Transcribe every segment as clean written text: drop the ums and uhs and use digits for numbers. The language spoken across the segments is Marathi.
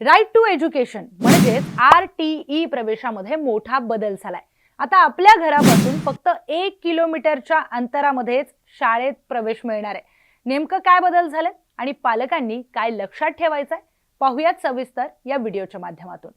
राईट टू एज्युकेशन म्हणजेच RTE प्रवेशामध्ये मोठा बदल झालाय। आता आपल्या घरापासून फक्त 1 किलोमीटरच्या अंतरामध्येच शाळेत प्रवेश मिळणार आहे। नेमकं काय बदल झाले आणि पालकांनी काय लक्षात ठेवायचंय पाहूयात सविस्तर या व्हिडिओच्या माध्यमातून।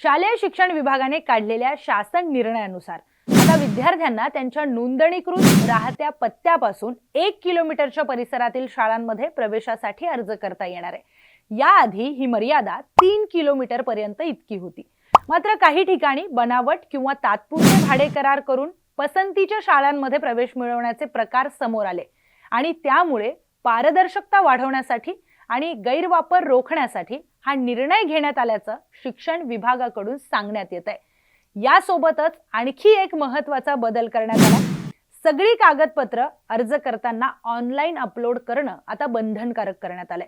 शालेय शिक्षण विभागाने काढलेल्या शासन निर्णयानुसार आता विद्यार्थ्यांना त्यांच्या नोंदणीकृत राहत्या पत्त्यापासून 1 किलोमीटरच्या परिसरातील शाळांमध्ये प्रवेशासाठी अर्ज करता येणार आहे। याआधी ही मर्यादा 3 किलोमीटर पर्यंत इतकी होती। मात्र काही ठिकाणी बनावट किंवा तात्पुरते भाडे करार करून पसंतीच्या शाळांमध्ये प्रवेश मिळवण्याचे प्रकार समोर आले आणि त्यामुळे पारदर्शकता वाढवण्यासाठी आणि गैरवापर रोखण्यासाठी हा निर्णय घेण्यात आल्याचं शिक्षण विभागाकडून सांगण्यात येत आहे। यासोबतच आणखी एक महत्त्वाचा बदल करण्यात आला। सगळी कागदपत्र अर्ज करताना ऑनलाईन अपलोड करणं आता बंधनकारक करण्यात आलंय।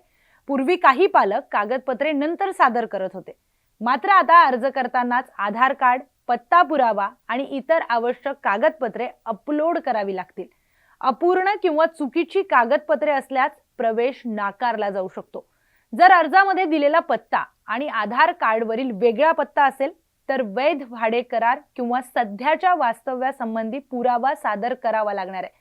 पूर्वी काही पालक कागदपत्रे नंतर सादर करत होते, मात्र आता अर्ज करतानाच आधार कार्ड, पत्ता पुरावा आणि इतर आवश्यक कागदपत्रे अपलोड करावी लागतील। अपूर्ण किंवा चुकीची कागदपत्रे असल्यास प्रवेश नाकारला जाऊ शकतो। जर अर्जामध्ये दिलेला पत्ता आणि आधार कार्डवरील वेगळा पत्ता असेल तर वैध भाडे करार किंवा सध्याच्या वास्तव्यासंबंधी पुरावा सादर करावा लागणार आहे।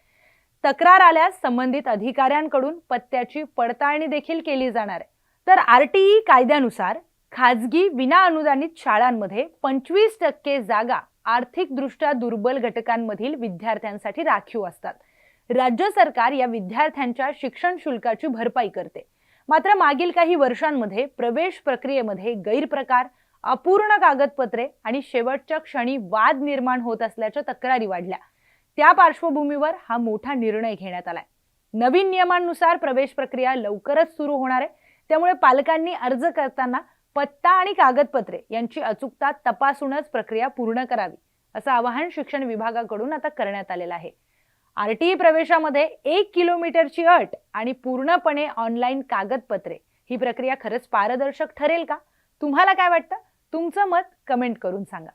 तक्रार आल्यास संबंधित अधिकाऱ्यांकडून पत्त्याची पडताळणी देखील केली जाणार आहे। तर RTE कायद्यानुसार खाजगी विनाअनुदानित शाळांमध्ये 25% जागा आर्थिकदृष्ट्या दुर्बल घटकांमधील विद्यार्थ्यांसाठी राखीव असतात। राज्य सरकार या विद्यार्थ्यांच्या शिक्षण शुल्काची भरपाई करते। मात्र मागील काही वर्षांमध्ये प्रवेश प्रक्रियेमध्ये गैरप्रकार, अपूर्ण कागदपत्रे आणि शेवटच्या क्षणी वाद निर्माण होत असल्याच्या तक्रारी वाढल्या। त्या पार्श्वभूमीवर हा मोठा निर्णय घेण्यात आलाय। नवीन नियमांनुसार प्रवेश प्रक्रिया लवकरच सुरू होणार आहे, त्यामुळे पालकांनी अर्ज करताना पत्ता आणि कागदपत्रे यांची अचूकता तपासूनच प्रक्रिया पूर्ण करावी, असं आवाहन शिक्षण विभागाकडून आता करण्यात आलेलं आहे। RTE प्रवेशामध्ये 1 किलोमीटरची अट आणि पूर्णपणे ऑनलाईन कागदपत्रे ही प्रक्रिया खरंच पारदर्शक ठरेल का? तुम्हाला काय वाटतं? तुमचं मत कमेंट करून सांगा।